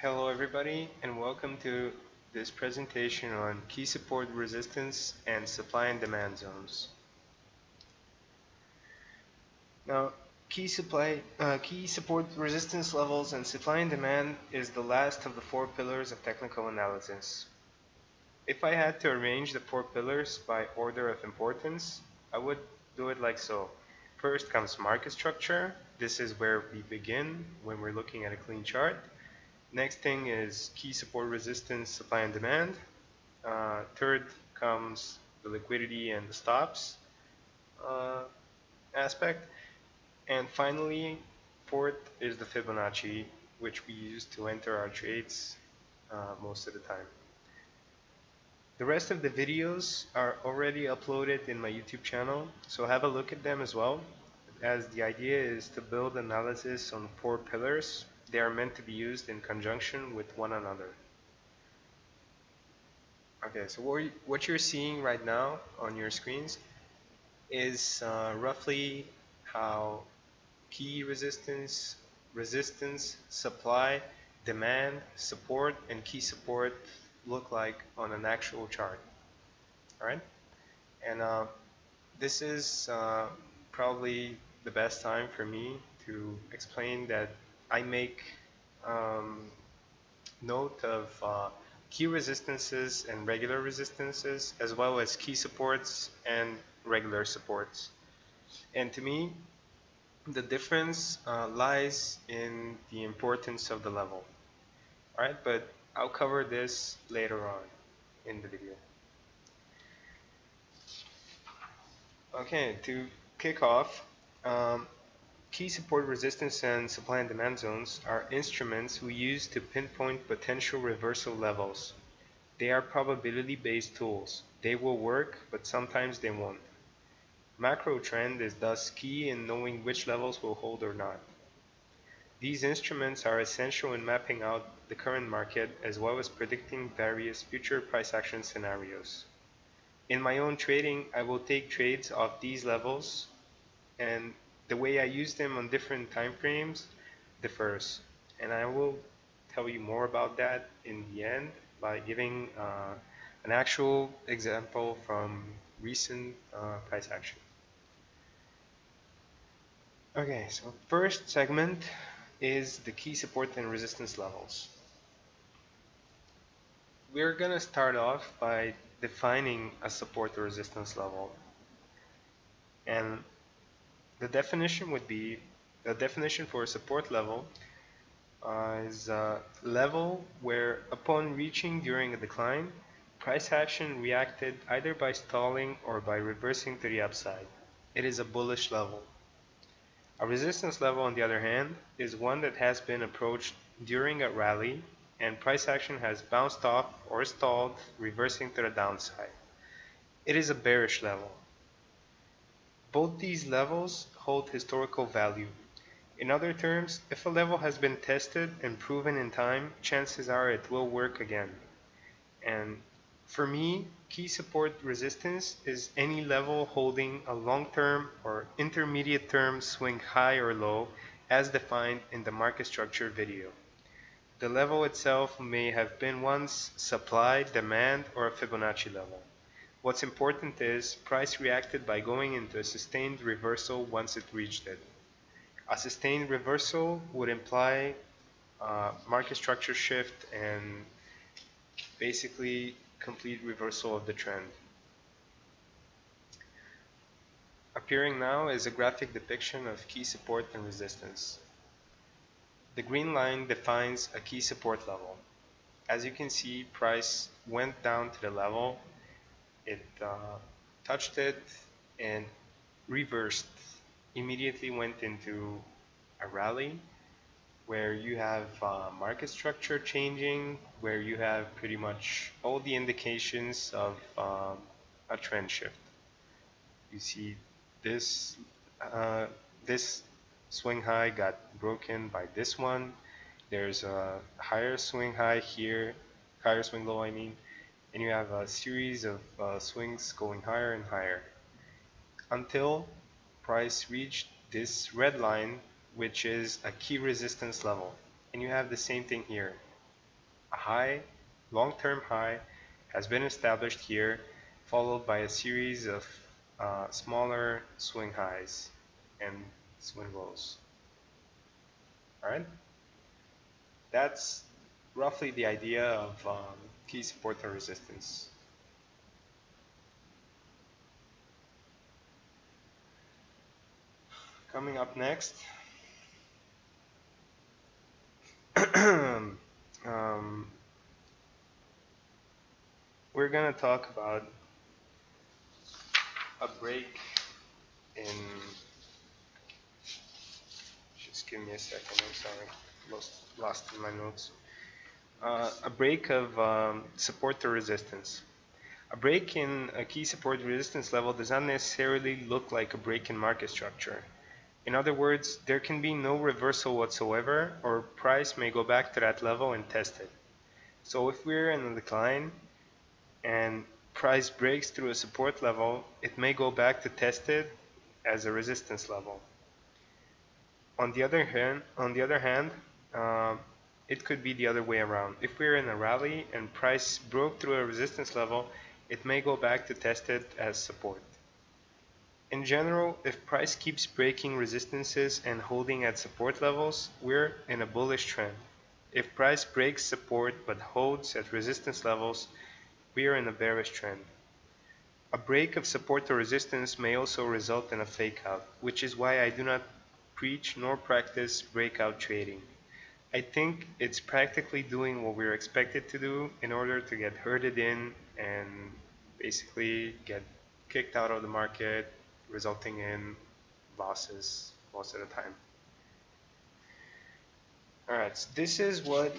Hello everybody and welcome to this presentation on key support resistance and supply and demand zones. Now, key support resistance levels and supply and demand is the last of the four pillars of technical analysis. If I had to arrange the four pillars by order of importance, I would do it like so. First comes market structure. This is where we begin when we're looking at a clean chart. Next thing is key support resistance, supply and demand. Third comes the liquidity and the stops aspect. And finally, fourth is the Fibonacci, which we use to enter our trades most of the time. The rest of the videos are already uploaded in my YouTube channel, so have a look at them as well, as the idea is to build analysis on four pillars. They are meant to be used in conjunction with one another. Okay, so what you're seeing right now on your screens is roughly how key resistance, supply, demand, support, and key support look like on an actual chart. All right, and this is probably the best time for me to explain that I make note of key resistances and regular resistances, as well as key supports and regular supports. And to me, the difference lies in the importance of the level. All right, but I'll cover this later on in the video. Okay, to kick off, key support resistance and supply and demand zones are instruments we use to pinpoint potential reversal levels. They are probability-based tools. They will work, but sometimes they won't. Macro trend is thus key in knowing which levels will hold or not. These instruments are essential in mapping out the current market as well as predicting various future price action scenarios. In my own trading, I will take trades off these levels, and the way I use them on different time frames differs. And I will tell you more about that in the end by giving an actual example from recent price action. Okay, so first segment is the key support and resistance levels. We're going to start off by defining a support or resistance level. And the definition would be, the definition for a support level is a level where upon reaching during a decline, price action reacted either by stalling or by reversing to the upside. It is a bullish level. A resistance level, on the other hand, is one that has been approached during a rally and price action has bounced off or stalled, reversing to the downside. It is a bearish level. Both these levels hold historical value. In other terms, if a level has been tested and proven in time, chances are it will work again. And for me, key support resistance is any level holding a long-term or intermediate-term swing high or low as defined in the market structure video. The level itself may have been once supply, demand, or a Fibonacci level. What's important is price reacted by going into a sustained reversal once it reached it. A sustained reversal would imply market structure shift and basically complete reversal of the trend. Appearing now is a graphic depiction of key support and resistance. The green line defines a key support level. As you can see, price went down to the level, it touched it and reversed, immediately went into a rally where you have market structure changing, where you have pretty much all the indications of a trend shift. You see this this swing high got broken by this one. There's a higher swing high here, higher swing low I mean, and you have a series of swings going higher and higher until price reached this red line, which is a key resistance level. And you have the same thing here. A high, long-term high, has been established here, followed by a series of smaller swing highs and swing lows. All right, that's roughly the idea of key support and resistance. Coming up next, um, we're gonna talk about a break in. Just give me a second. I'm sorry, lost in my notes. A break of support to resistance. A break in a key support resistance level does not necessarily look like a break in market structure. In other words, there can be no reversal whatsoever, or price may go back to that level and test it. So if we're in a decline and price breaks through a support level, it may go back to test it as a resistance level. On the other hand, it could be the other way around. If we're in a rally and price broke through a resistance level, it may go back to test it as support. In general, if price keeps breaking resistances and holding at support levels, we're in a bullish trend. If price breaks support but holds at resistance levels, we are in a bearish trend. A break of support to resistance may also result in a fake out, which is why I do not preach nor practice breakout trading. I think it's practically doing what we're expected to do in order to get herded in and basically get kicked out of the market, resulting in losses most of the time. Alright, so this is what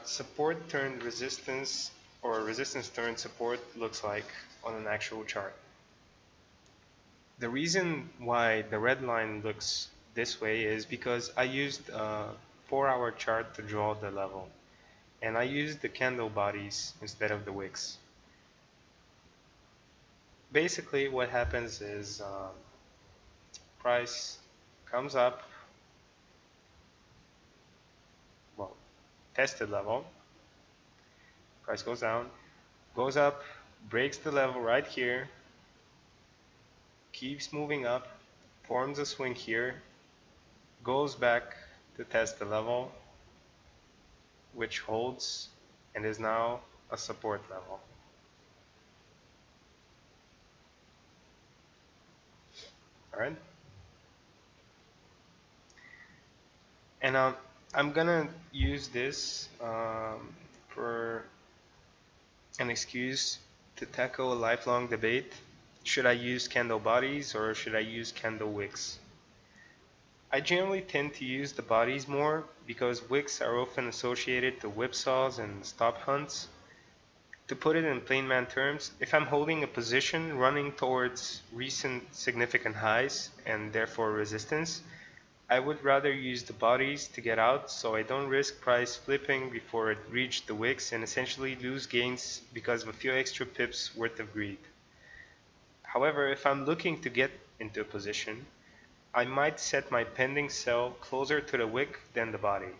support turned resistance or resistance turned support looks like on an actual chart. The reason why the red line looks this way is because I used a 4-hour chart to draw the level, and I used the candle bodies instead of the wicks. Basically what happens is price comes up, well, tested level, price goes down, goes up, breaks the level right here, keeps moving up, forms a swing here, goes back to test the level, which holds and is now a support level. Alright? And I'm gonna use this for an excuse to tackle a lifelong debate. Should I use candle bodies or should I use candle wicks? I generally tend to use the bodies more because wicks are often associated to whipsaws and stop hunts. To put it in plain man terms, if I'm holding a position running towards recent significant highs and therefore resistance, I would rather use the bodies to get out so I don't risk price flipping before it reached the wicks and essentially lose gains because of a few extra pips worth of greed. However, if I'm looking to get into a position, I might set my pending sell closer to the wick than the body.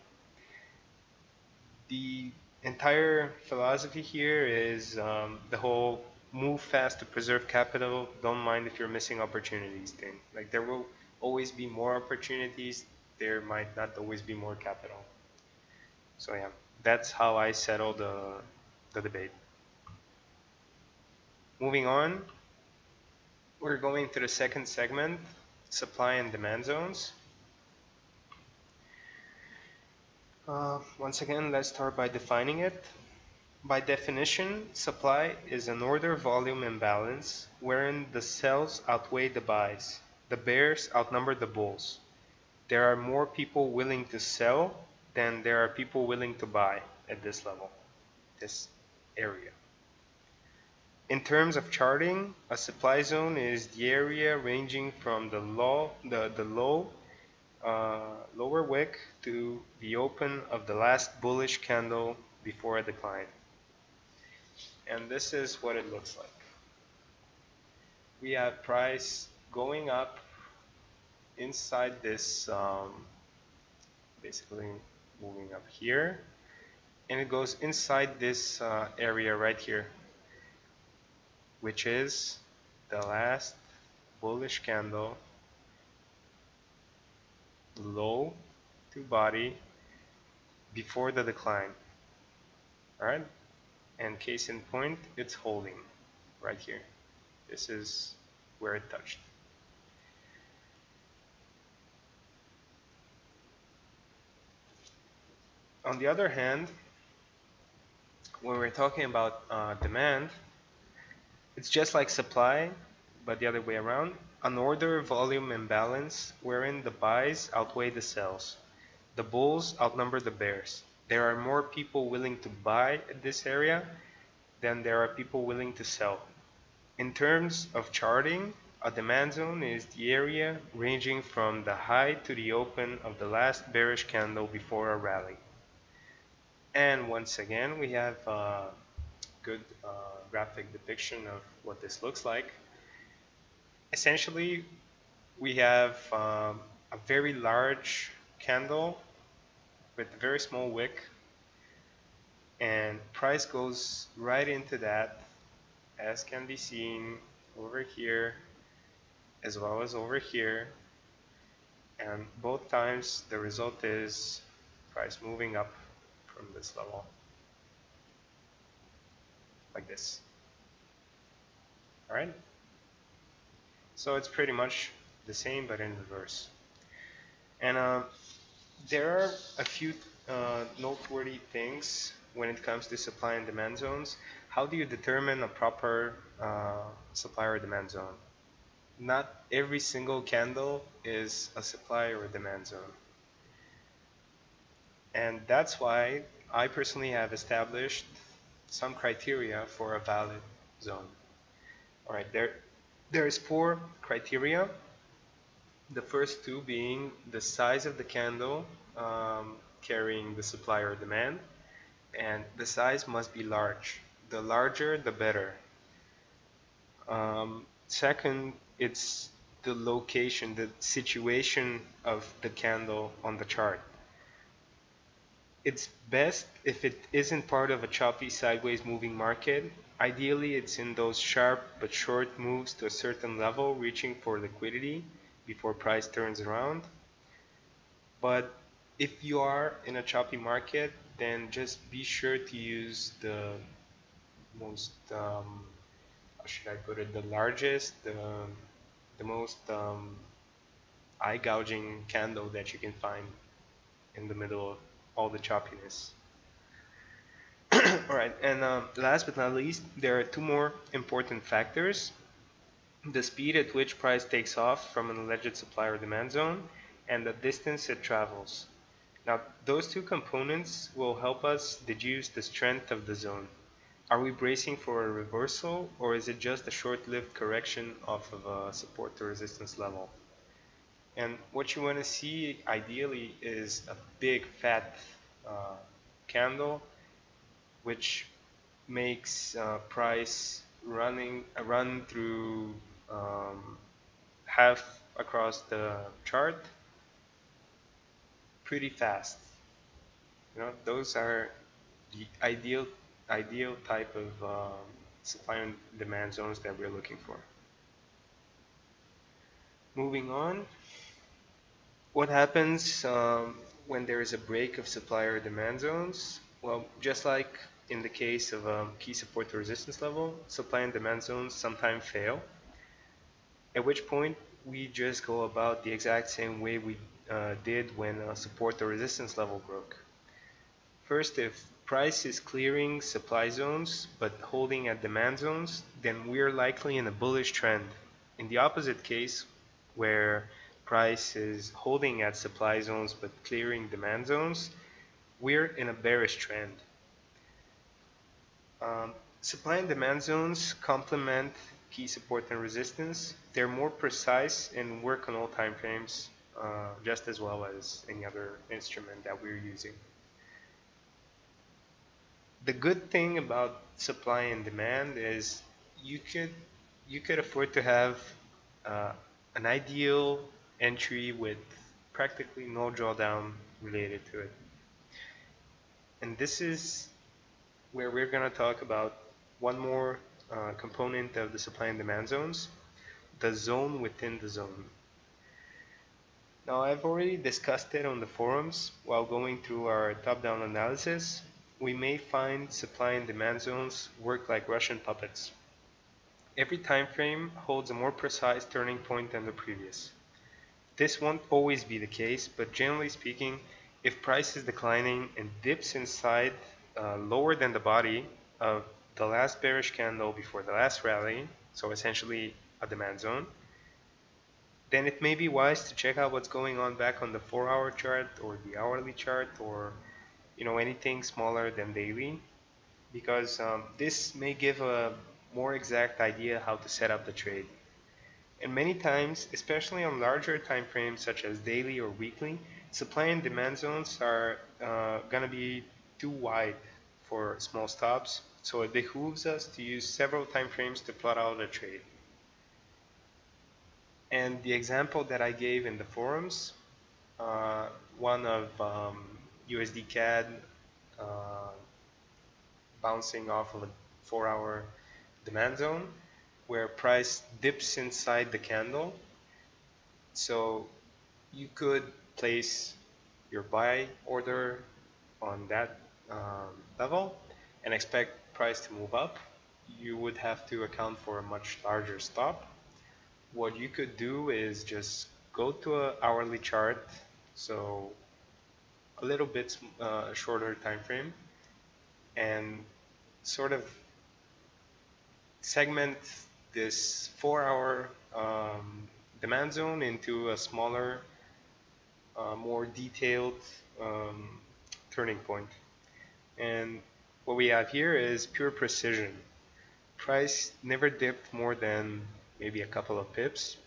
The entire philosophy here is the whole move fast to preserve capital, don't mind if you're missing opportunities thing. Like there will always be more opportunities, there might not always be more capital. So yeah, that's how I settle the debate. Moving on, we're going to the second segment, supply and demand zones. Once again, let's start by defining it. By definition, supply is an order-volume imbalance wherein the sells outweigh the buys. The bears outnumber the bulls. There are more people willing to sell than there are people willing to buy at this level, this area. In terms of charting, a supply zone is the area ranging from the lower wick to the open of the last bullish candle before a decline. And this is what it looks like. We have price going up inside this, basically moving up here, and it goes inside this area right here, which is the last bullish candle, low to body before the decline. All right, and case in point, it's holding right here. This is where it touched. On the other hand, when we're talking about demand, it's just like supply, but the other way around. An order volume imbalance wherein the buys outweigh the sells. The bulls outnumber the bears. There are more people willing to buy at this area than there are people willing to sell. In terms of charting, a demand zone is the area ranging from the high to the open of the last bearish candle before a rally. And once again, we have a good graphic depiction of what this looks like. Essentially, we have a very large candle with a very small wick, and price goes right into that, as can be seen over here as well as over here, and both times the result is price moving up from this level like this. All right, so it's pretty much the same but in reverse. And there are a few noteworthy things when it comes to supply and demand zones. How do you determine a proper supply or demand zone? Not every single candle is a supply or demand zone. And that's why I personally have established some criteria for a valid zone. All right, there's 4 criteria. The first 2 being the size of the candle carrying the supply or demand, and the size must be large. The larger, the better. Second, it's the location, the situation of the candle on the chart. It's best if it isn't part of a choppy sideways moving market. Ideally, it's in those sharp but short moves to a certain level, reaching for liquidity before price turns around. But if you are in a choppy market, then just be sure to use the most, how should I put it, the largest, the most eye gouging candle that you can find in the middle of all the choppiness. All right, and last but not least, there are 2 more important factors: the speed at which price takes off from an alleged supply or demand zone, and the distance it travels. Now, those 2 components will help us deduce the strength of the zone. Are we bracing for a reversal, or is it just a short-lived correction off of a support to resistance level? And what you want to see ideally is a big fat candle, which makes price run through half across the chart pretty fast. Those are the ideal type of supply and demand zones that we're looking for. Moving on, what happens when there is a break of supply or demand zones? Well, just like in the case of a key support to resistance level, supply and demand zones sometimes fail, at which point we just go about the exact same way we did when a support or resistance level broke. First, if price is clearing supply zones but holding at demand zones, then we're likely in a bullish trend. In the opposite case, where price is holding at supply zones but clearing demand zones, we're in a bearish trend. Supply and demand zones complement key support and resistance. They're more precise and work on all time frames just as well as any other instrument that we're using. The good thing about supply and demand is you could afford to have an ideal entry with practically no drawdown related to it. And this is where we're going to talk about one more component of the supply and demand zones, the zone within the zone. Now, I've already discussed it on the forums while going through our top-down analysis. We may find supply and demand zones work like Russian puppets. Every time frame holds a more precise turning point than the previous. This won't always be the case, but generally speaking, if price is declining and dips inside lower than the body of the last bearish candle before the last rally, so essentially a demand zone, then it may be wise to check out what's going on back on the 4-hour chart or the hourly chart, or anything smaller than daily, because this may give a more exact idea how to set up the trade. And many times, especially on larger time frames such as daily or weekly, supply and demand zones are going to be too wide for small stops, so it behooves us to use several time frames to plot out a trade. And the example that I gave in the forums, one of USD CAD bouncing off of a 4-hour demand zone where price dips inside the candle. So you could place your buy order on that level and expect price to move up. You would have to account for a much larger stop. What you could do is just go to an hourly chart, so a little bit shorter time frame, and sort of segment this 4-hour demand zone into a smaller, more detailed turning point. And what we have here is pure precision. Price never dipped more than maybe a couple of pips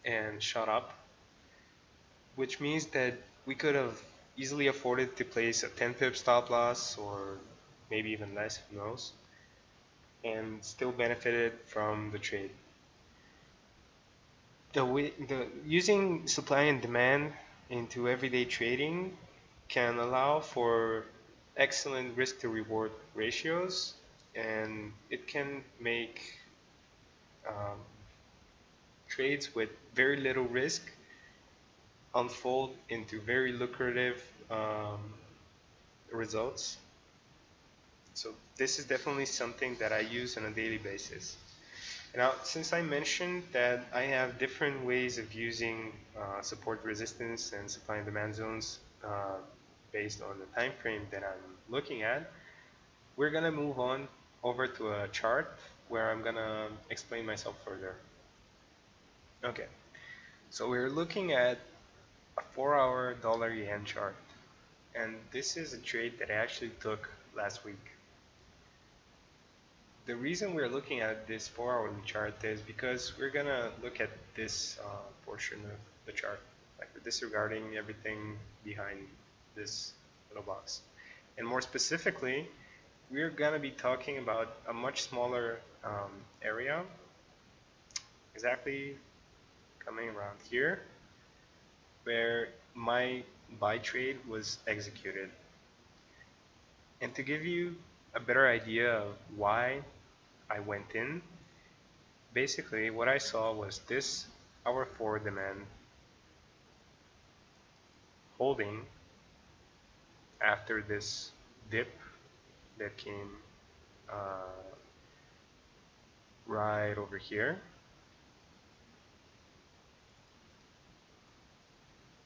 and shot up, which means that we could have easily afforded to place a 10 pip stop loss, or maybe even less, who knows, and still benefited from the trade. Using supply and demand into everyday trading can allow for excellent risk to reward ratios, and it can make trades with very little risk unfold into very lucrative results. So this is definitely something that I use on a daily basis. Now, since I mentioned that I have different ways of using support, resistance, and supply and demand zones based on the time frame that I'm looking at, we're going to move on over to a chart where I'm going to explain myself further. Okay, so we're looking at a 4-hour dollar yen chart, and this is a trade that I actually took last week. The reason we're looking at this 4-hourly chart is because we're gonna look at this portion of the chart, like disregarding everything behind this little box. And more specifically, we're gonna be talking about a much smaller area, exactly coming around here, where my buy trade was executed. And to give you a better idea of why I went in, basically what I saw was this hour 4 demand holding after this dip that came right over here.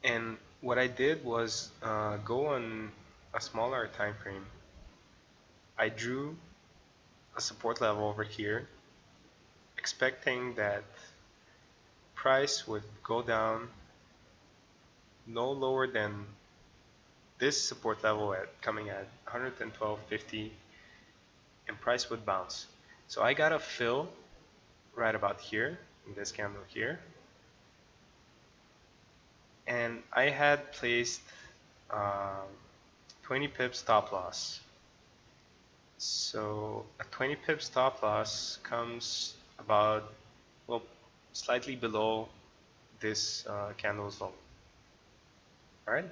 And what I did was go on a smaller time frame. I drew a support level over here, expecting that price would go down no lower than this support level coming at 112.50, and price would bounce. So I got a fill right about here in this candle here, and I had placed 20 pip stop loss. So a 20 pip stop loss comes about, well, slightly below this candle's low. Alright?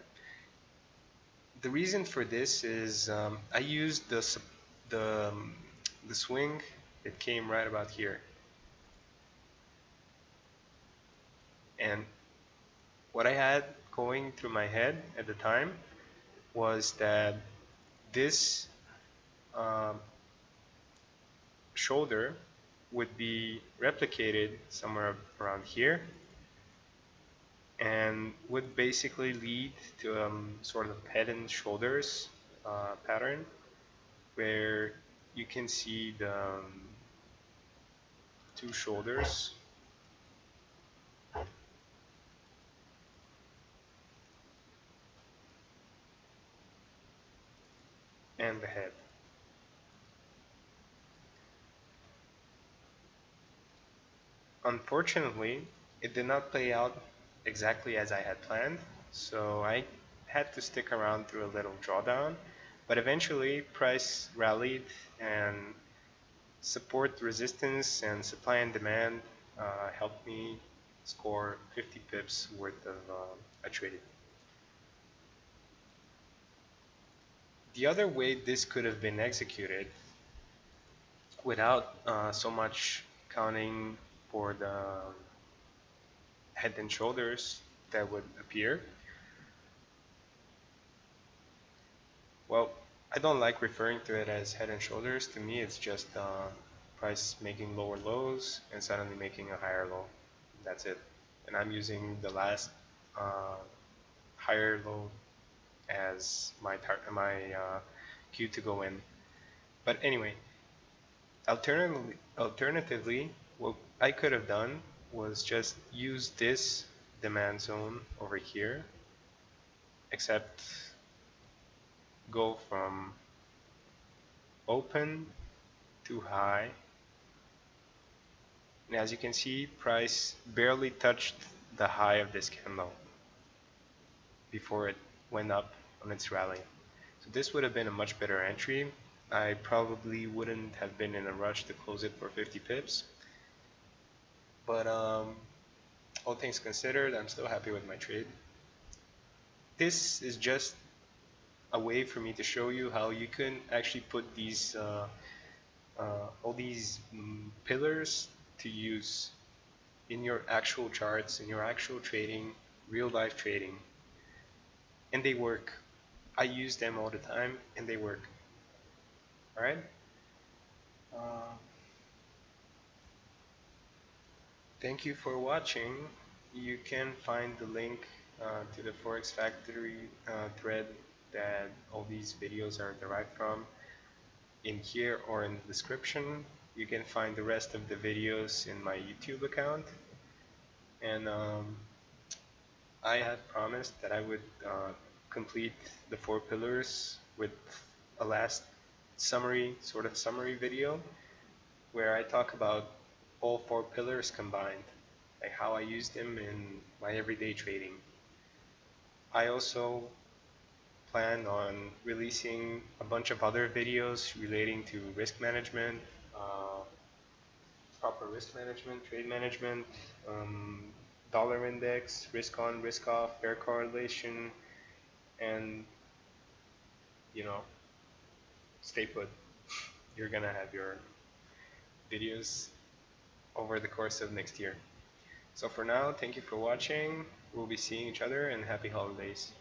The reason for this is I used the um, the swing. It came right about here, and what I had going through my head at the time was that this um, shoulder would be replicated somewhere around here and would basically lead to sort of head and shoulders pattern where you can see the two shoulders and the head. Unfortunately, it did not play out exactly as I had planned, so I had to stick around through a little drawdown, but eventually price rallied and support resistance and supply and demand helped me score 50 pips worth of a trade. The other way this could have been executed without so much counting for the head and shoulders that would appear. Well, I don't like referring to it as head and shoulders. To me, it's just price making lower lows and suddenly making a higher low. That's it. And I'm using the last higher low as my cue to go in. But anyway, alternatively, what I could have done was just use this demand zone over here, except go from open to high. And as you can see, price barely touched the high of this candle before it went up on its rally. So this would have been a much better entry. I probably wouldn't have been in a rush to close it for 50 pips. But all things considered, I'm still happy with my trade. This is just a way for me to show you how you can actually put these all these pillars to use in your actual charts, in your actual trading, real life trading, and they work. I use them all the time, and they work. All right. Uh, Thank you for watching. You can find the link to the Forex Factory thread that all these videos are derived from in here or in the description. You can find the rest of the videos in my YouTube account. And I had promised that I would complete the 4 pillars with a last sort of summary video where I talk about all 4 pillars combined, like how I use them in my everyday trading. I also plan on releasing a bunch of other videos relating to risk management, proper risk management, trade management, dollar index, risk on, risk off, pair correlation, and you know, stay put. You're gonna have your videos over the course of next year. So for now, thank you for watching. We'll be seeing each other and happy holidays.